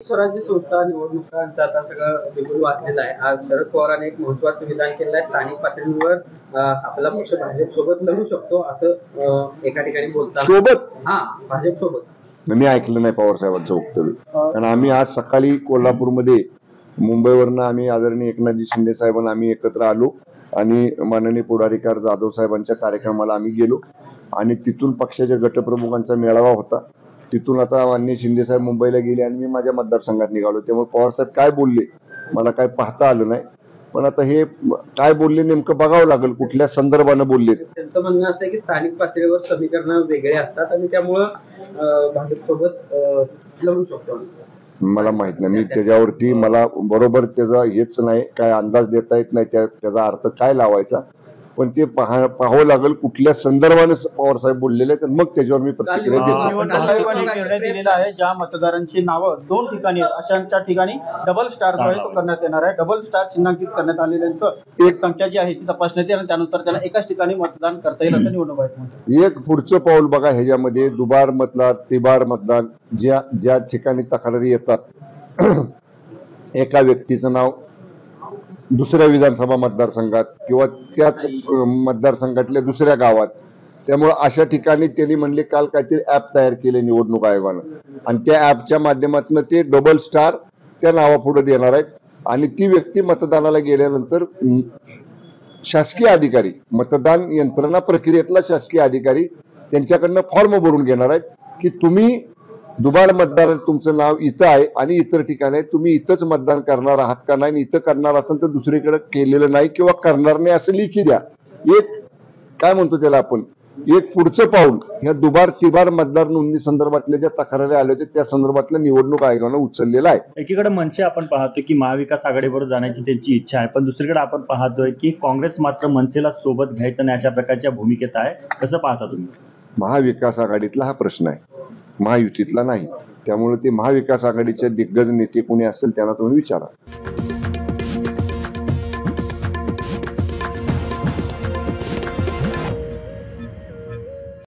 स्वराज्य संस्था निवडणुकांचा आता सगळं बिगुल वाचलेला आहे. आज शरद पवारांनी एक महत्त्वाचं विधान केलं आहे. स्थानिक पातळीवर आपला पक्ष भाजप सोबत लढू शकतो असं एका ठिकाणी बोलतात. सोबत भाजप सोबत मी ऐकलं नाही पवार साहेबांचं वक्तव्य. कारण आम्ही आज सकाळी कोल्हापूरमध्ये मुंबईवरनं आम्ही आदरणीय एकनाथजी शिंदे साहेबांना आम्ही एकत्र आलो आणि माननीय पुढारीकार जाधव साहेबांच्या कार्यक्रमाला आम्ही गेलो आणि तिथून पक्षाच्या गटप्रमुखांचा मेळावा होता. तिथून आता माननीय शिंदे साहेब मुंबईला गेले आणि मी माझ्या मतदारसंघात निघालो. त्यामुळे पवार साहेब काय बोलले मला काय पाहता आलं नाही. पण आता हे काय बोलले नेमकं बघावं लागेल, कुठल्या संदर्भानं बोलले. त्यांचं म्हणणं असं आहे की स्थानिक पातळीवर समीकरण वेगळे असतात आणि त्यामुळं भाजप सोबत लढू शकतो. मला माहित नाही, मी त्याच्यावरती मला बरोबर त्याचा हेच नाही, काय अंदाज देता येत नाही त्याचा अर्थ काय लावायचा. पण ते पाहावं लागेल कुठल्या संदर्भाने पवार साहेब बोललेले, तर मग त्याच्यावर मी प्रतिक्रिया देतो. निर्णय दिलेला आहे ज्या मतदारांची नावं 2 ठिकाणी आहेत अशांच्या ठिकाणी डबल स्टार जो आहे तो करण्यात येणार आहे. डबल स्टार चिन्हांकित करण्यात आलेल्यांचं एक संख्या जी आहे ती तपासण्यात येईल आणि त्यानुसार त्याला एकाच ठिकाणी मतदान करता येईल असं निवडणूक आयोग. एक पुढचं पाऊल बघा, ह्याच्यामध्ये दुबार मतदान तिबार मतदान ज्या ठिकाणी तक्रारी येतात एका व्यक्तीचं नाव दुसऱ्या विधानसभा मतदारसंघात किंवा त्याच मतदारसंघातल्या दुसऱ्या गावात, त्यामुळे अशा ठिकाणी त्यांनी म्हणले काल काहीतरी ऍप तयार केले निवडणूक आयोगानं आणि त्या ऍपच्या माध्यमातून ते डबल स्टार त्या नावापुढे देणार आहेत आणि ती व्यक्ती मतदानाला गेल्यानंतर शासकीय अधिकारी मतदान यंत्रणा प्रक्रियेतला शासकीय अधिकारी त्यांच्याकडनं फॉर्म भरून घेणार आहेत की तुम्ही दुबार मतदार तुमचं नाव इथं आहे आणि इतर ठिकाणी आहे, तुम्ही इथंच मतदान करणार आहात का नाही, इथं करणार असेल तर दुसरीकडे केलेलं नाही किंवा करणार नाही असं लिखी द्या. एक काय म्हणतो त्याला आपण, एक पुढचं पाऊल ह्या दुबार तिबार मतदार नोंदणी संदर्भातल्या ज्या तक्रारी आल्या होत्या त्या संदर्भातल्या निवडणूक आयोगानं उचललेला आहे. एकीकडे मनसे आपण पाहतोय की महाविकास आघाडीवर जाण्याची त्यांची इच्छा आहे, पण दुसरीकडे आपण पाहतोय की काँग्रेस मात्र मनसेला सोबत घ्यायचं नाही अशा प्रकारच्या भूमिकेत आहे. कसं पाहता तुम्ही? महाविकास आघाडीतला हा प्रश्न आहे, महायुतीतला नाही. त्यामुळे ते महाविकास आघाडीचे दिग्गज नेते कोणी असेल त्यांना तुम्ही विचारा.